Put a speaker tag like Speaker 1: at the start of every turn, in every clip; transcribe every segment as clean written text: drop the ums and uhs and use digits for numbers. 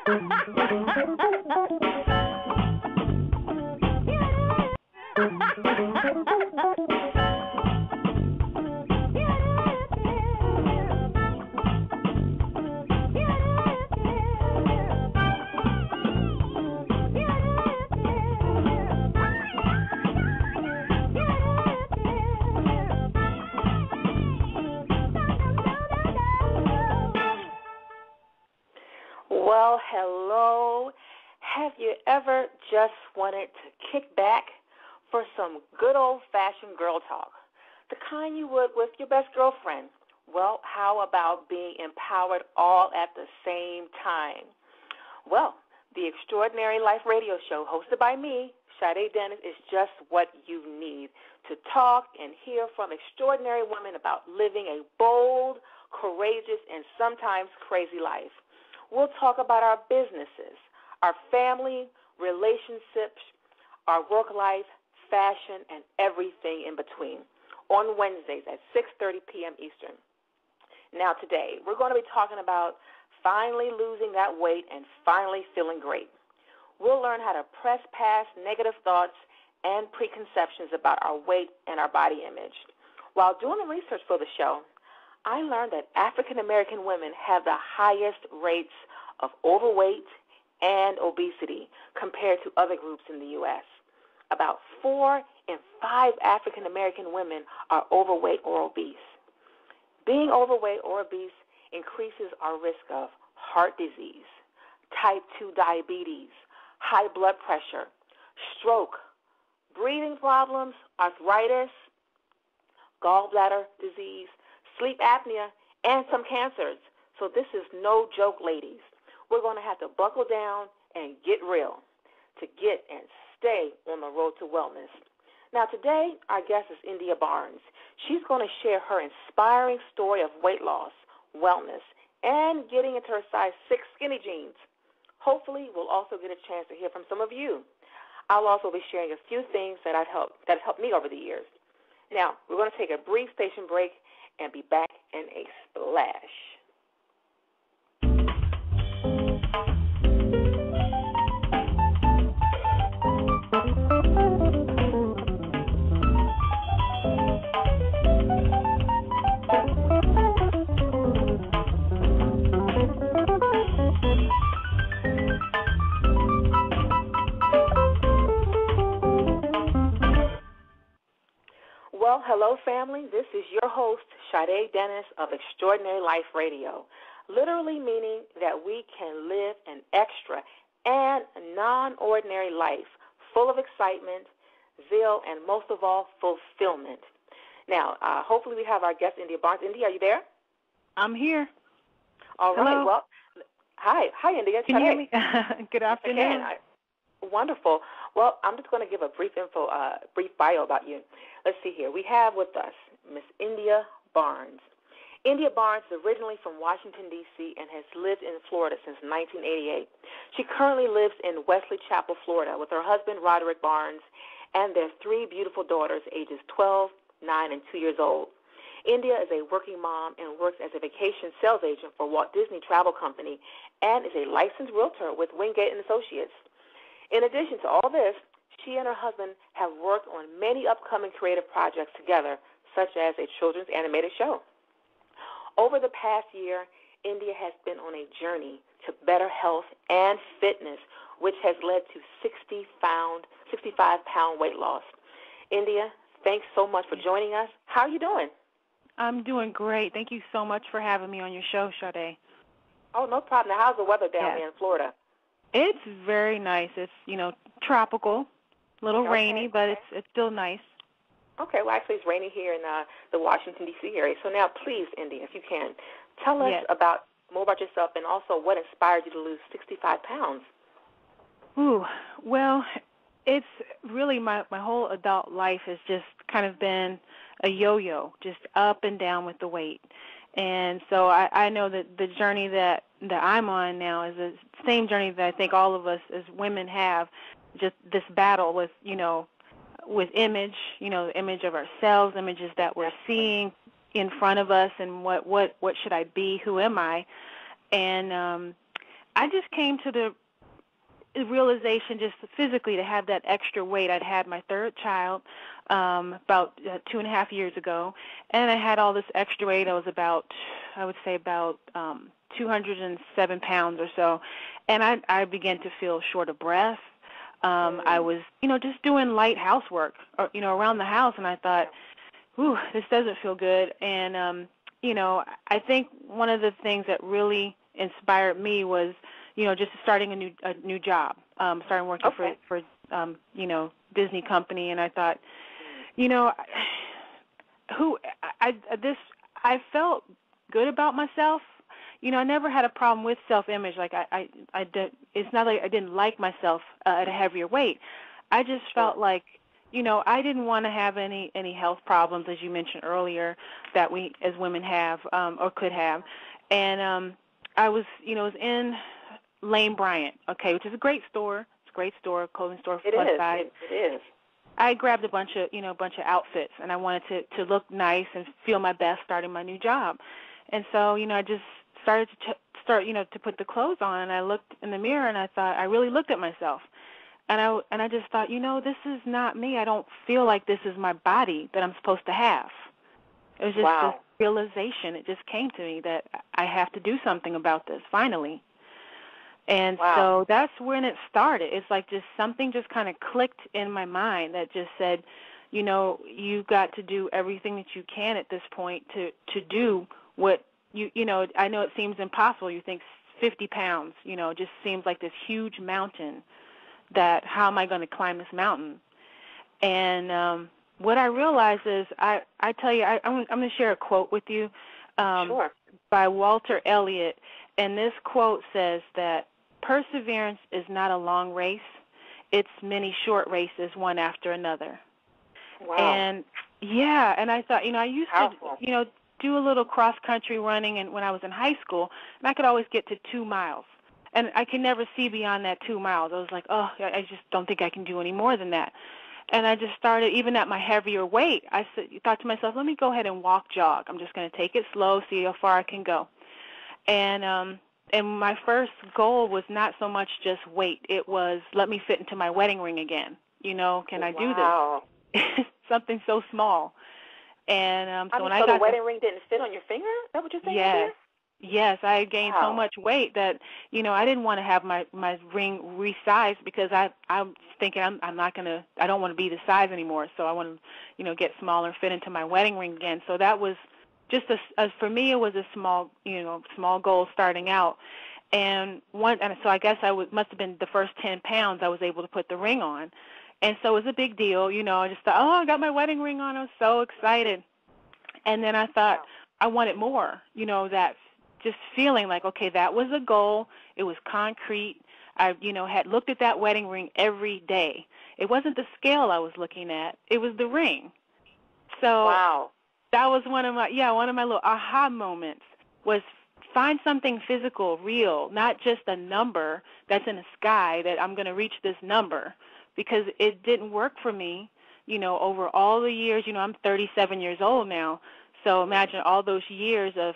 Speaker 1: Well, hello. Have you ever just wanted to kick back for some good old-fashioned girl talk, the kind you would with your best girlfriend? Well, how about being empowered all at the same time? Well, the Extraordinary Life radio show hosted by me, Sade Dennis, is just what you need to talk and hear from extraordinary women about living a bold, courageous, and sometimes crazy life. We'll talk about our businesses, our family, relationships, our work life, fashion, and everything in between on Wednesdays at 6:30 p.m. Eastern. Now today, we're going to be talking about finally losing that weight and finally feeling great. We'll learn how to press past negative thoughts and preconceptions about our weight and our body image. While doing the research for the show, I learned that African American women have the highest rates of overweight and obesity compared to other groups in the U.S. About 4 in 5 African American women are overweight or obese. Being overweight or obese increases our risk of heart disease, type 2 diabetes, high blood pressure, stroke, breathing problems, arthritis, gallbladder disease, sleep apnea, and some cancers. So this is no joke, ladies. We're going to have to buckle down and get real to get and stay on the road to wellness. Now today, our guest is India Barnes. She's going to share her inspiring story of weight loss, wellness, and getting into her size 6 skinny jeans. Hopefully, we'll also get a chance to hear from some of you. I'll also be sharing a few things that have helped me over the years. Now, we're going to take a brief station break and be back in a splash. Well, hello, family. This is your host, Sade Dennis of Extraordinary Life Radio, literally meaning that we can live an extra and non-ordinary life full of excitement, zeal, and most of all, fulfillment. Now, hopefully we have our guest, India Barnes. India, are you there?
Speaker 2: I'm here.
Speaker 1: All right.
Speaker 2: Hello.
Speaker 1: Well, hi, India.
Speaker 2: Can you hear me? Good afternoon.
Speaker 1: Wonderful. Well, I'm just going to give a brief bio about you. Let's see here. We have with us Miss India Barnes. India Barnes is originally from Washington, D.C., and has lived in Florida since 1988. She currently lives in Wesley Chapel, Florida, with her husband, Roderick Barnes, and their 3 beautiful daughters, ages 12, 9, and 2 years old. India is a working mom and works as a vacation sales agent for Walt Disney Travel Company and is a licensed realtor with Wingate & Associates. In addition to all this, she and her husband have worked on many upcoming creative projects together, such as a children's animated show. Over the past year, India has been on a journey to better health and fitness, which has led to 65-pound weight loss. India, thanks so much for joining us. How are you doing?
Speaker 2: I'm doing great. Thank you so much for having me on your show, Sade.
Speaker 1: Oh, no problem. Now, how's the weather down there in Florida?
Speaker 2: It's very nice. It's, tropical, a little rainy, but it's still nice.
Speaker 1: Okay, well, actually, it's rainy here in the Washington, D.C. area. So now, please, India, if you can, tell us more about yourself and also what inspired you to lose 65 pounds.
Speaker 2: Ooh, well, it's really my whole adult life has just kind of been a yo-yo, just up and down with the weight. And so I know that the journey that I'm on now is the same journey that I think all of us as women have, just this battle with, with image, the image of ourselves, images that we're seeing in front of us, and what should I be, who am I? And I just came to the realization just physically to have that extra weight. I'd had my third child about 2.5 years ago, and I had all this extra weight. I was about, I would say about 207 pounds or so, and I began to feel short of breath. I was, just doing light housework, around the house, and I thought, ooh, this doesn't feel good. And, I think one of the things that really inspired me was, just starting a new job, starting working for Disney company, and I thought, I felt good about myself. I never had a problem with self-image. Like it's not like I didn't like myself at a heavier weight. I just felt like, I didn't want to have any health problems, as you mentioned earlier, that we as women have or could have. And I was, was in Lane Bryant, which is a great store. It's a great store, clothing store for plus size.
Speaker 1: It is.
Speaker 2: I grabbed a bunch of outfits, and I wanted to look nice and feel my best starting my new job. And so, I just started to put the clothes on, and I looked in the mirror, and I thought, I really looked at myself. And I just thought, this is not me. I don't feel like this is my body that I'm supposed to have. It was just this realization. It just came to me that I have to do something about this finally. And so that's when it started. It's like just something just kind of clicked in my mind that just said, you've got to do everything that you can at this point to do what I know it seems impossible. You think 50 pounds, just seems like this huge mountain that how am I going to climb this mountain? And what I realized is I tell you, I'm going to share a quote with you by Walter Elliott. And this quote says that perseverance is not a long race. It's many short races, one after another.
Speaker 1: Wow.
Speaker 2: And, and I thought, I used to, do a little cross-country running and when I was in high school, and I could always get to 2 miles. And I could never see beyond that 2 miles. I was like, oh, I just don't think I can do any more than that. And I just started, even at my heavier weight, I thought to myself, let me go ahead and jog. I'm just going to take it slow, see how far I can go. And my first goal was not so much just weight. It was let me fit into my wedding ring again. Can I do this? Something so small. And so when I got
Speaker 1: the wedding ring didn't fit on your finger? Is that what you're saying?
Speaker 2: Yes. Yes, I had gained so much weight that, I didn't want to have my ring resized because I'm thinking I don't want to be the size anymore. So I want to, get smaller and fit into my wedding ring again. So that was just for me, it was a small goal starting out. And so I guess must have been the first 10 pounds I was able to put the ring on. And so it was a big deal, I just thought, I got my wedding ring on. I was so excited. And then I thought I wanted more, that just feeling like, okay, that was a goal. It was concrete. I, had looked at that wedding ring every day. It wasn't the scale I was looking at. It was the ring. So that was one of my little aha moments was find something physical, real, not just a number that's in the sky that I'm going to reach this number, because it didn't work for me, over all the years. I'm 37 years old now. So imagine all those years of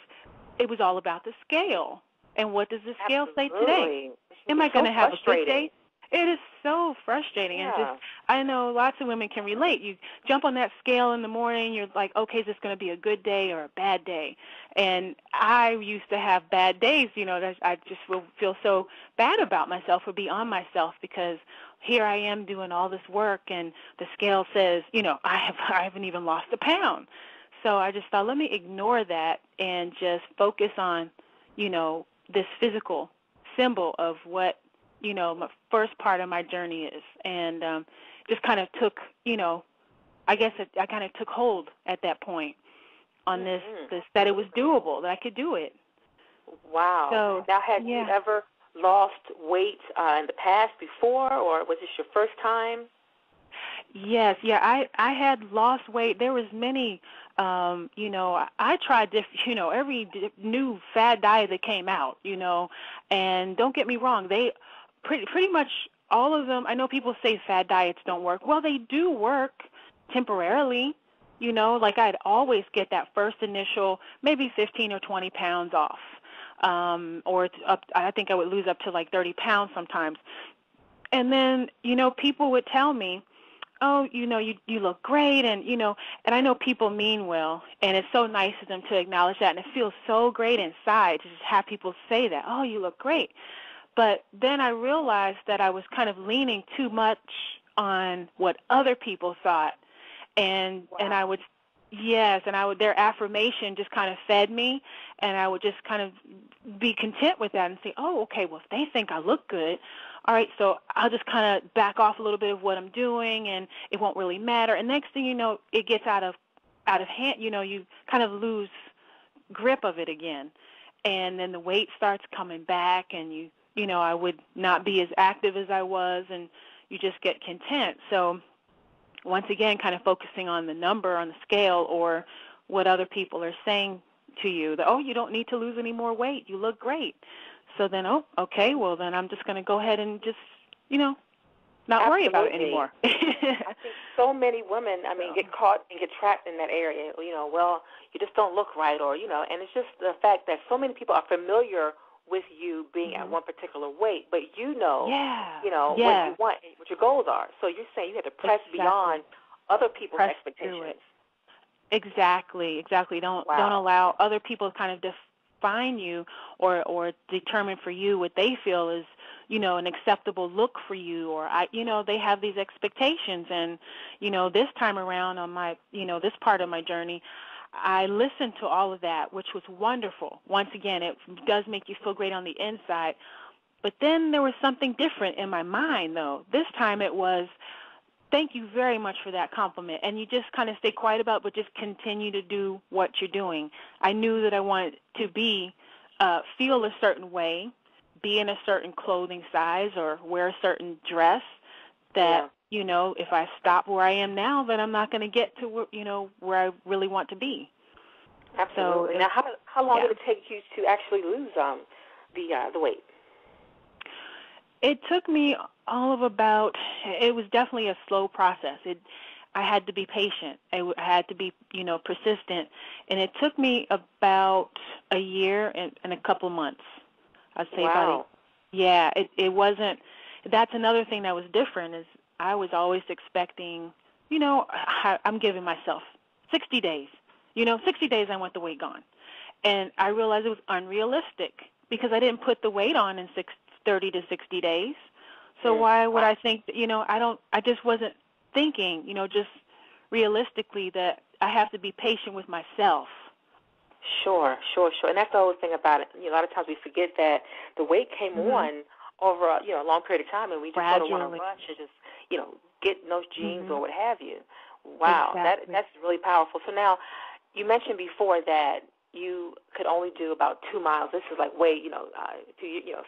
Speaker 2: it was all about the scale. And what does the scale say today? Am I going to have a good day? It is so frustrating. And just I know lots of women can relate. You jump on that scale in the morning, you're like, okay, is this going to be a good day or a bad day? And I used to have bad days, that I just will feel so bad about myself or be on myself because here I am doing all this work and the scale says, I haven't even lost a pound. So I just thought, let me ignore that and just focus on, this physical symbol of what, my first part of my journey is. And just kind of took, I guess I kind of took hold at that point on this that it was doable, that I could do it.
Speaker 1: Wow.
Speaker 2: So,
Speaker 1: now, had you ever lost weight in the past before, or was this your first time?
Speaker 2: Yes, I had lost weight. There was many, I tried every new fad diet that came out, and don't get me wrong, they pretty much all of them. I know people say fad diets don't work. Well, they do work temporarily, like I'd always get that first initial maybe 15 or 20 pounds off. or it's up. I think I would lose up to like 30 pounds sometimes. And then, people would tell me, oh, you look great, and, and I know people mean well, and it's so nice of them to acknowledge that, and it feels so great inside to just have people say that, oh, you look great. But then I realized that I was kind of leaning too much on what other people thought, and
Speaker 1: Wow.
Speaker 2: and I would, yes, and their affirmation just kind of fed me, and I would just kind of be content with that and say, oh, okay, well, if they think I look good, all right, so I'll just kind of back off a little bit of what I'm doing, and it won't really matter. And next thing you know, it gets out of hand. You kind of lose grip of it again, and then the weight starts coming back, and I would not be as active as I was, and you just get content. So once again, kind of focusing on the number on the scale or what other people are saying to you, that, oh, you don't need to lose any more weight, you look great. So then, oh, okay, well, then I'm just going to go ahead and just, not worry about it anymore.
Speaker 1: I think so many women, get caught and get trapped in that area. Well, you just don't look right, or, and it's just the fact that so many people are familiar with you being at one particular weight, but what you want, what your goals are. So you're saying you have to press beyond other people's expectations.
Speaker 2: Exactly. Don't allow other people to kind of define you or determine for you what they feel is, an acceptable look for you, or they have these expectations. And, this time around on my, this part of my journey, I listened to all of that, which was wonderful. Once again, it does make you feel great on the inside. But then there was something different in my mind, though. This time it was, thank you very much for that compliment. And you just kind of stay quiet about it, but just continue to do what you're doing. I knew that I wanted to feel a certain way, be in a certain clothing size, or wear a certain dress that, if I stop where I am now, then I'm not going to get to, where I really want to be.
Speaker 1: Absolutely.
Speaker 2: So
Speaker 1: now, how long did it take you to actually lose the weight?
Speaker 2: It took me it was definitely a slow process. I had to be patient. I had to be, persistent. And it took me about a year and a couple months. I'd say
Speaker 1: wow.
Speaker 2: It wasn't, that's another thing that was different is I was always expecting, I'm giving myself 60 days. 60 days I want the weight gone. And I realized it was unrealistic because I didn't put the weight on in 30 to 60 days. So why would I think that, I just wasn't thinking, just realistically that I have to be patient with myself.
Speaker 1: Sure. And that's the whole thing about it. A lot of times we forget that the weight came on over a long period of time, and we just sort of want to rush and just, get in those jeans or what have you. Wow,
Speaker 2: exactly.
Speaker 1: That's really powerful. So now, you mentioned before that you could only do about 2 miles. This is like way,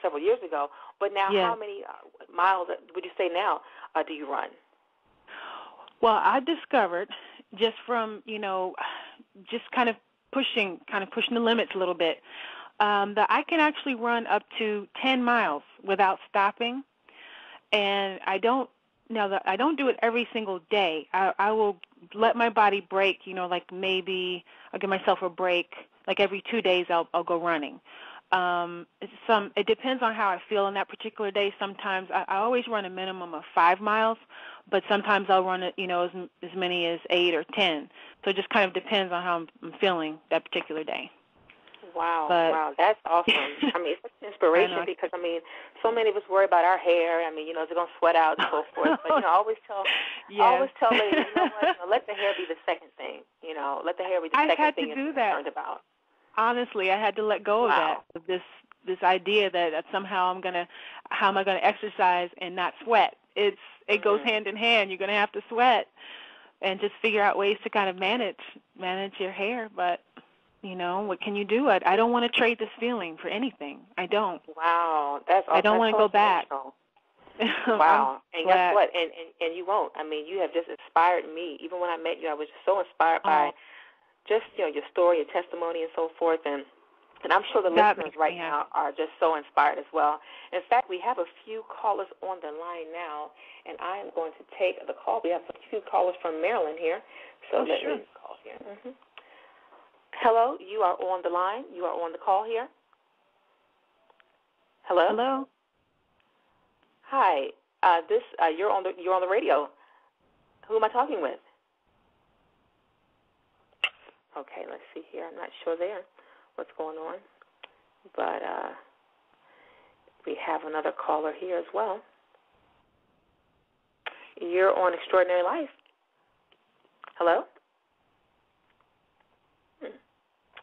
Speaker 1: several years ago. But now, how many miles would you say now do you run?
Speaker 2: Well, I discovered just from, just kind of pushing the limits a little bit, that I can actually run up to 10 miles without stopping. And I don't do it every single day. I will let my body break, like maybe I'll give myself a break. Like every 2 days I'll go running. It depends on how I feel on that particular day. Sometimes I always run a minimum of 5 miles, but sometimes I'll run it, as many as 8 or 10. So it just kind of depends on how I'm feeling that particular day.
Speaker 1: Wow, that's awesome. It's such an inspiration because, so many of us worry about our hair. Is it going to sweat out and so forth? But, I always tell ladies, what, let the hair be the second thing. Let the hair be the second thing you're concerned about.
Speaker 2: Honestly, I had to let go of that, of this idea that somehow how am I going to exercise and not sweat? It goes hand in hand. You're going to have to sweat and just figure out ways to kind of manage your hair. But, what can you do? I don't want to trade this feeling for anything. I don't.
Speaker 1: Wow, that's awesome.
Speaker 2: I don't want to go back.
Speaker 1: Wow. And guess what? And you won't. You have just inspired me. Even when I met you, I was just so inspired by just, your story, your testimony, and so forth. And I'm sure the listeners right now are just so inspired as well. In fact, we have a few callers on the line now, and I am going to take the call. We have a few callers from Maryland here. So let me call here. Hello, you are on the line. You are on the call here. Hello?
Speaker 2: Hello?
Speaker 1: Hi. You're on the radio. Who am I talking with? Okay, let's see here. I'm not sure there what's going on. But we have another caller here as well. You're on Extraordinary Life. Hello?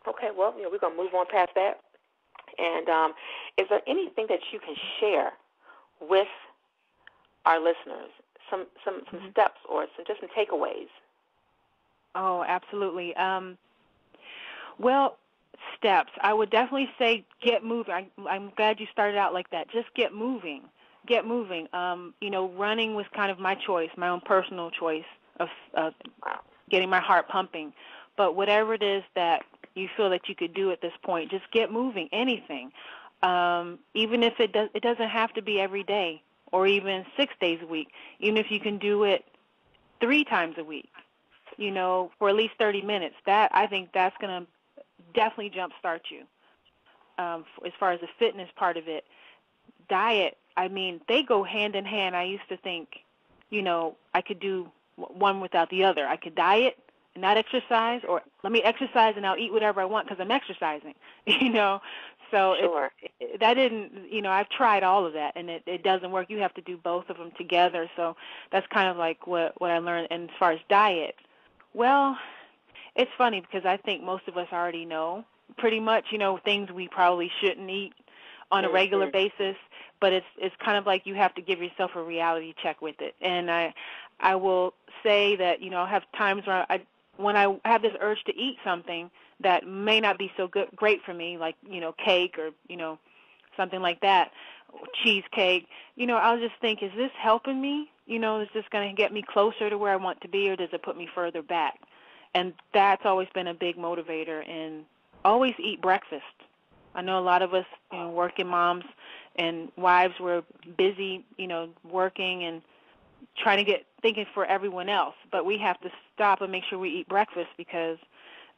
Speaker 1: Okay, well, we're going to move on past that. And is there anything that you can share with our listeners? Some steps or just some takeaways?
Speaker 2: Oh, absolutely. Well, steps. I would definitely say get moving. I'm glad you started out like that. Just get moving. Get moving. Running was kind of my choice, my own personal choice of getting my heart pumping. But whatever it is that you feel that you could do at this point, just get moving. Anything, even if it doesn't have to be every day or even 6 days a week. Even if you can do it 3 times a week, for at least 30 minutes. I think that's going to definitely jumpstart you. As far as the fitness part of it, diet. I mean, they go hand in hand. I used to think, I could do one without the other. I could diet and not exercise, or let me exercise and I'll eat whatever I want because I'm exercising, So
Speaker 1: sure.
Speaker 2: That didn't, I've tried all of that, and it doesn't work. You have to do both of them together. So that's kind of like what I learned. And as far as diet, well, it's funny because I think most of us already know pretty much, things we probably shouldn't eat on a regular basis, but it's kind of like you have to give yourself a reality check with it. And I will say that, I'll have times when I have this urge to eat something that may not be so great for me, like, cake or, something like that, cheesecake, I'll just think, is this helping me? Is this going to get me closer to where I want to be, or does it put me further back? And that's always been a big motivator. And always eat breakfast. I know a lot of us, working moms and wives, were busy, working and trying to thinking for everyone else. But we have to stop and make sure we eat breakfast, because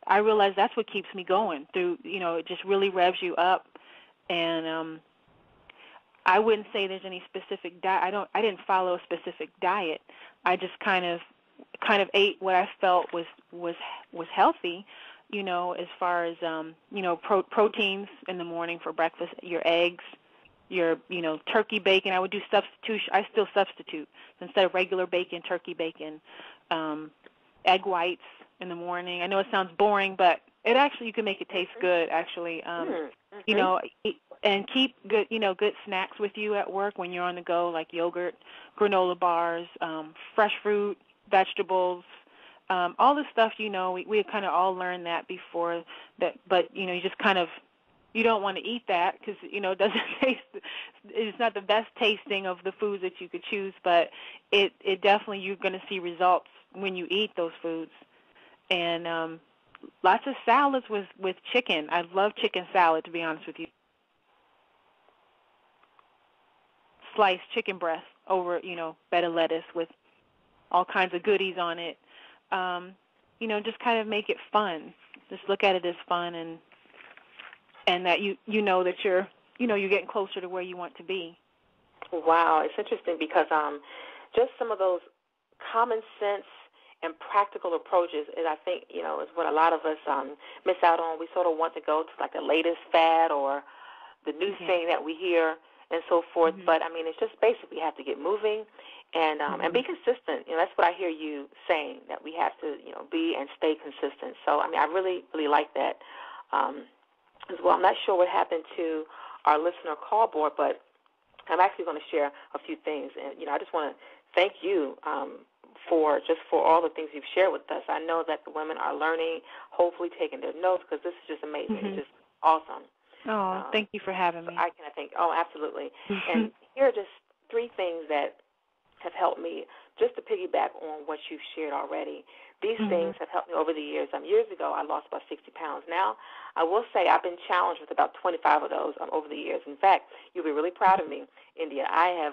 Speaker 2: I realize that's what keeps me going through, it just really revs you up. And I wouldn't say there's any specific diet. I didn't follow a specific diet. I just kind of ate what I felt was healthy, as far as proteins in the morning for breakfast, your eggs, your turkey bacon. I would do substitution. I still substitute. Instead of regular bacon, turkey bacon, egg whites in the morning. I know it sounds boring, but it actually, you can make it taste good, actually. And keep good, good snacks with you at work when you're on the go, like yogurt, granola bars, fresh fruit, vegetables, all the stuff, we kind of all learned that before that, but, you just kind of, you don't want to eat that because, it doesn't taste, it's not the best tasting of the foods that you could choose, but it definitely, you're going to see results when you eat those foods. And lots of salads with chicken. I love chicken salad, to be honest with you. Sliced chicken breast over, bed of lettuce with all kinds of goodies on it. Just kind of make it fun. Just look at it as fun, and that you know that you're getting closer to where you want to be.
Speaker 1: Wow, it's interesting because just some of those common sense and practical approaches, and I think is what a lot of us miss out on. We sort of want to go to like the latest fad or the new thing that we hear and so forth. But I mean, it's just basically we have to get moving and be consistent. That's what I hear you saying, that we have to be and stay consistent. So I mean, I really like that as well. I'm not sure what happened to our listener call board, but I'm actually going to share a few things. And I just want to thank you for all the things you've shared with us. I know that the women are learning, hopefully taking their notes, because this is just amazing. It's just awesome.
Speaker 2: Oh, thank you for having me.
Speaker 1: I think, absolutely. And here are just 3 things that have helped me, just to piggyback on what you've shared already. These things have helped me over the years. Years ago, I lost about 60 pounds. Now, I will say I've been challenged with about 25 of those over the years. In fact, you'll be really proud of me, India. I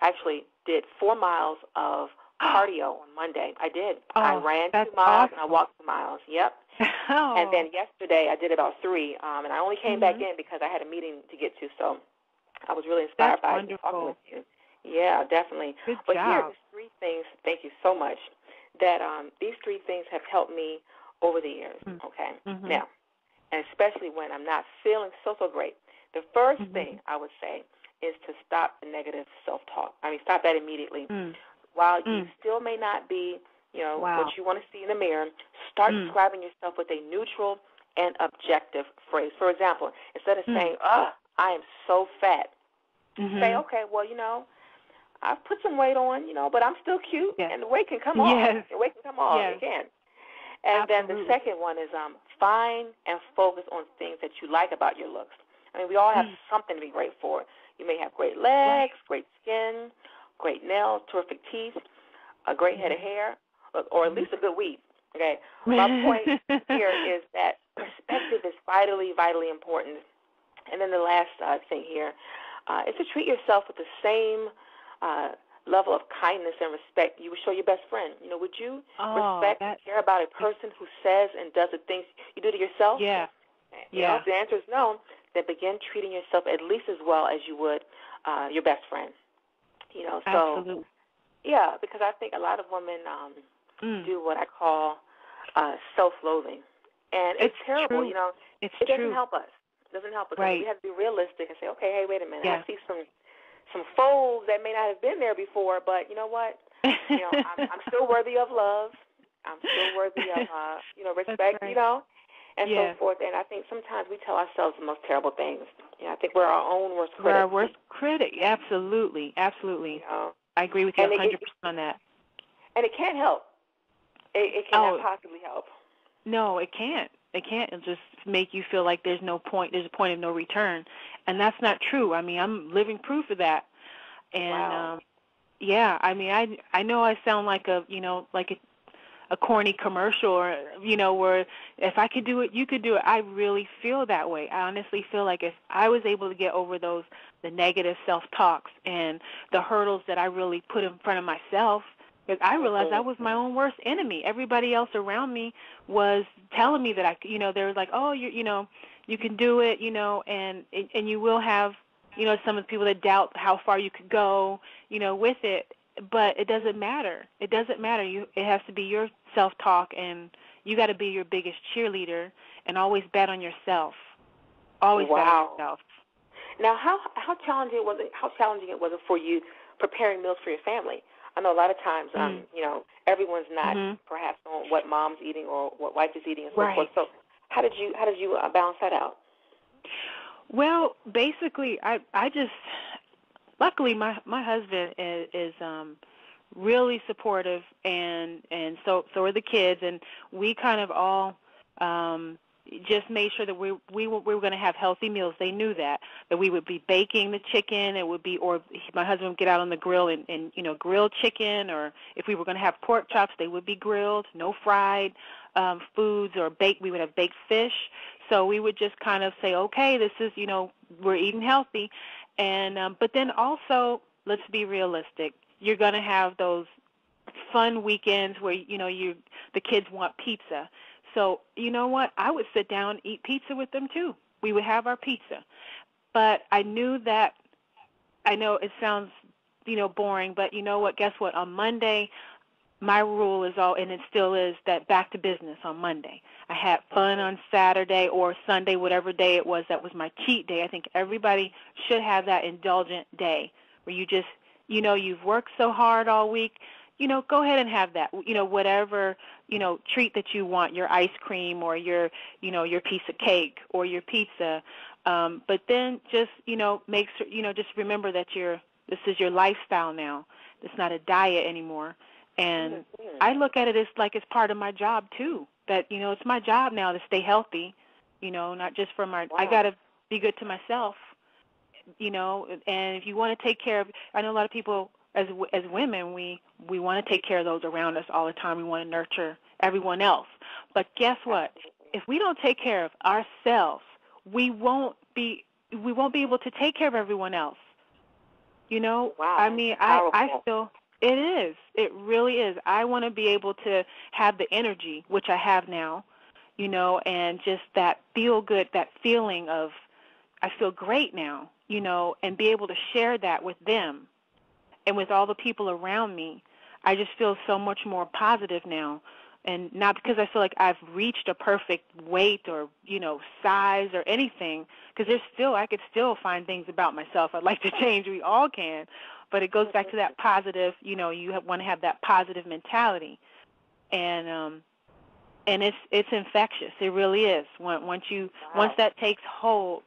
Speaker 1: actually did 4 miles of cardio on Monday. I did.
Speaker 2: Oh,
Speaker 1: I ran 2
Speaker 2: that's
Speaker 1: miles and I
Speaker 2: awesome.
Speaker 1: walked 2 miles. Yep. And
Speaker 2: Oh.
Speaker 1: then yesterday I did about 3, and I only came back
Speaker 2: Mhm.
Speaker 1: in because I had a meeting to get to. So I was really
Speaker 2: That's
Speaker 1: inspired by talking
Speaker 2: wonderful.
Speaker 1: with you. Yeah, definitely.
Speaker 2: Good
Speaker 1: But here are
Speaker 2: job.
Speaker 1: just 3 things. Thank you so much. That these 3 things have helped me over the years. Okay.
Speaker 2: Mhm.
Speaker 1: Now, and especially when I'm not feeling so great. The first thing
Speaker 2: Mhm.
Speaker 1: I would say is to stop the negative self-talk. I mean, stop that immediately.
Speaker 2: Mm.
Speaker 1: While you
Speaker 2: Mm.
Speaker 1: still may not be, what
Speaker 2: Wow.
Speaker 1: you want to see in the mirror, start
Speaker 2: Mm.
Speaker 1: describing yourself with a neutral and objective phrase. For example, instead of
Speaker 2: Mm.
Speaker 1: saying, I am so fat, say,
Speaker 2: Mhm.
Speaker 1: okay, well, I've put some weight on, but I'm still cute,
Speaker 2: Yes.
Speaker 1: and the weight can come off.
Speaker 2: Yes.
Speaker 1: The weight can come off. It
Speaker 2: Yes.
Speaker 1: can. And then the
Speaker 2: Absolutely.
Speaker 1: second one is find and focus on things that you like about your looks. I mean, we all have
Speaker 2: Mm.
Speaker 1: something to be great for. You may have great
Speaker 2: Right.
Speaker 1: legs, great skin, great nails, terrific teeth, a great head of
Speaker 2: Mhm.
Speaker 1: hair, or at
Speaker 2: Mhm.
Speaker 1: least a good weave. Okay. My point here is that perspective is vitally important. And then the last thing here is to treat yourself with the same level of kindness and respect you would show your best friend. Would you
Speaker 2: Oh,
Speaker 1: respect and
Speaker 2: that.
Speaker 1: care about a person who says and does the things you do to yourself?
Speaker 2: Yeah. Yeah.
Speaker 1: If the answer is no, then begin treating yourself at least as well as you would your best friend. So
Speaker 2: Absolutely.
Speaker 1: yeah, because I think a lot of women
Speaker 2: Mm.
Speaker 1: do what I call self-loathing, and it's
Speaker 2: It's
Speaker 1: terrible.
Speaker 2: true. It's
Speaker 1: It doesn't
Speaker 2: true.
Speaker 1: help us. It doesn't help us. I mean, we
Speaker 2: Right.
Speaker 1: have to be realistic and say, okay, hey, wait a minute. I
Speaker 2: Yeah.
Speaker 1: see some folds that may not have been there before, but you know what? I'm still worthy of love. I'm still worthy of
Speaker 2: That's
Speaker 1: respect.
Speaker 2: right.
Speaker 1: And so
Speaker 2: Yes.
Speaker 1: forth. And I think sometimes we tell ourselves the most terrible things. I think we're our own worst
Speaker 2: We're our
Speaker 1: critics.
Speaker 2: worst critic. Absolutely.
Speaker 1: You
Speaker 2: Absolutely.
Speaker 1: know,
Speaker 2: I agree with you
Speaker 1: and
Speaker 2: 100% on that.
Speaker 1: it can't help. It cannot
Speaker 2: Oh,
Speaker 1: possibly help.
Speaker 2: no, it can't. It can't. It'll just make you feel like there's no point. There's a point of no return, and that's not true. I mean, I'm living proof of that. And
Speaker 1: Wow.
Speaker 2: yeah, I mean, I know I sound like a corny commercial, or where if I could do it, you could do it. I really feel that way. I honestly feel like if I was able to get over the negative self-talks and the hurdles that I really put in front of myself, because I realized I was my own worst enemy. Everybody else around me was telling me that they were like, oh, you can do it, and you will have, some of the people that doubt how far you could go, with it. But it doesn't matter. It doesn't matter. It has to be your self-talk, and you got to be your biggest cheerleader, and always bet on yourself. Always bet on yourself.
Speaker 1: Now, how challenging was it? How challenging was it for you preparing meals for your family? I know a lot of times, everyone's not perhaps on what mom's eating or what wife is eating and so forth. So, how did you balance that out?
Speaker 2: Well, basically, I just luckily my husband is really supportive, and so are the kids, and we kind of all just made sure that we were going to have healthy meals. They knew that we would be baking the chicken. It would be, or my husband would get out on the grill and grill chicken, or if we were going to have pork chops, they would be grilled, no fried foods, or baked. We would have baked fish. So we would just kind of say, okay, this is, we're eating healthy. And but then also, let's be realistic. You're going to have those fun weekends where the kids want pizza. So you know what? I would sit down and eat pizza with them too. We would have our pizza. But I knew that. I know it sounds boring, but you know what? Guess what? On Monday, my rule is and it still is, that back to business on Monday. I had fun on Saturday or Sunday, whatever day it was. That was my cheat day. I think everybody should have that indulgent day where you just, you've worked so hard all week. Go ahead and have that. Whatever, treat that you want, your ice cream or your piece of cake or your pizza. But then just, make sure, just remember that this is your lifestyle now. It's not a diet anymore. And I look at it as like it's part of my job too. That it's my job now to stay healthy. Not just for my. Wow. I got to be good to myself. And if you want to take care of, I know a lot of people as women, we want to take care of those around us all the time. We want to nurture everyone else. But guess what? If we don't take care of ourselves, we won't be able to take care of everyone else.
Speaker 1: Wow.
Speaker 2: I mean, I feel It is. It really is. I want to be able to have the energy, which I have now, and just that feel good, that feeling of I feel great now, and be able to share that with them and with all the people around me. I just feel so much more positive now. And not because I feel like I've reached a perfect weight or, size or anything, because I could still find things about myself I'd like to change. We all can. But it goes back to that positive, you want to have that positive mentality. And it's infectious. It really is. Once that takes hold.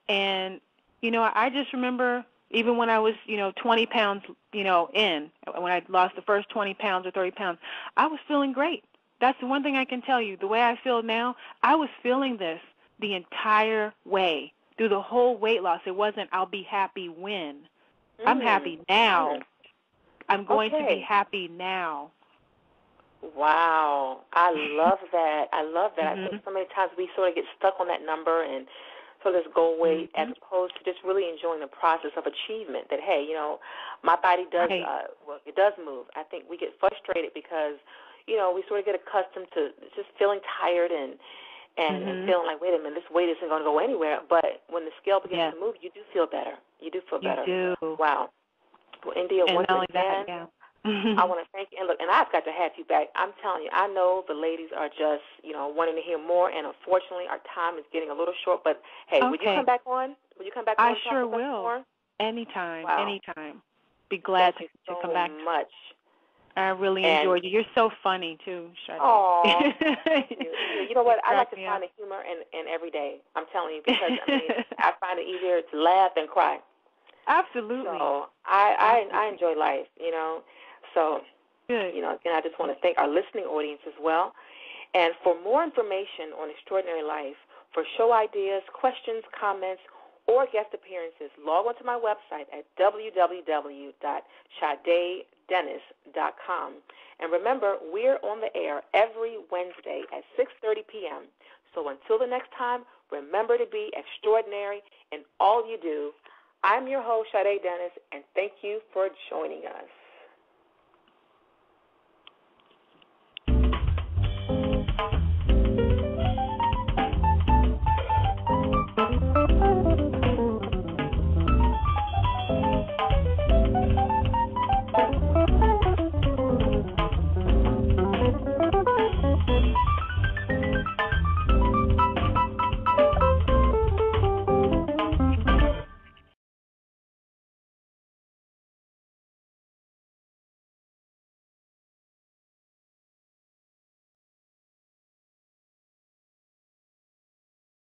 Speaker 2: And, I just remember even when I was, 20 pounds, when I lost the first 20 pounds or 30 pounds, I was feeling great. That's the one thing I can tell you. The way I feel now, I was feeling this the entire way, through the whole weight loss. It wasn't I'll be happy when. I'm happy now. I'm going to be happy now.
Speaker 1: Wow. I love that. I think so many times we sort of get stuck on that number and sort of this goal weight as opposed to just really enjoying the process of achievement that, hey, my body does, it does move. I think we get frustrated because, we sort of get accustomed to just feeling tired and feeling like, wait a minute, this weight isn't going to go anywhere. But when the scale begins to move, you do feel better. You do feel better.
Speaker 2: You do.
Speaker 1: Wow. Well, India,
Speaker 2: and
Speaker 1: once again, I want to thank you. And look, and I've got to have you back. I'm telling you, I know the ladies are just, wanting to hear more. And unfortunately, our time is getting a little short. But, hey, would you come back on? Would you come back on?
Speaker 2: I sure will.
Speaker 1: More?
Speaker 2: Anytime.
Speaker 1: Wow.
Speaker 2: Anytime. Be glad to come back.
Speaker 1: Thank you so much.
Speaker 2: I really enjoyed you. You're so funny, too, Sade.
Speaker 1: Oh, thank you. You know what? I like to find the humor in every day. I'm telling you, because, I find it easier to laugh than cry.
Speaker 2: Absolutely.
Speaker 1: So I enjoy life, So,
Speaker 2: good.
Speaker 1: Again, I just want to thank our listening audience as well. And for more information on Extraordinary Life, for show ideas, questions, comments, or guest appearances, log on to my website at www.sadedennis.com. And remember, we're on the air every Wednesday at 6:30 p.m. So until the next time, remember to be extraordinary in all you do. I'm your host, Sade Dennis, and thank you for joining us.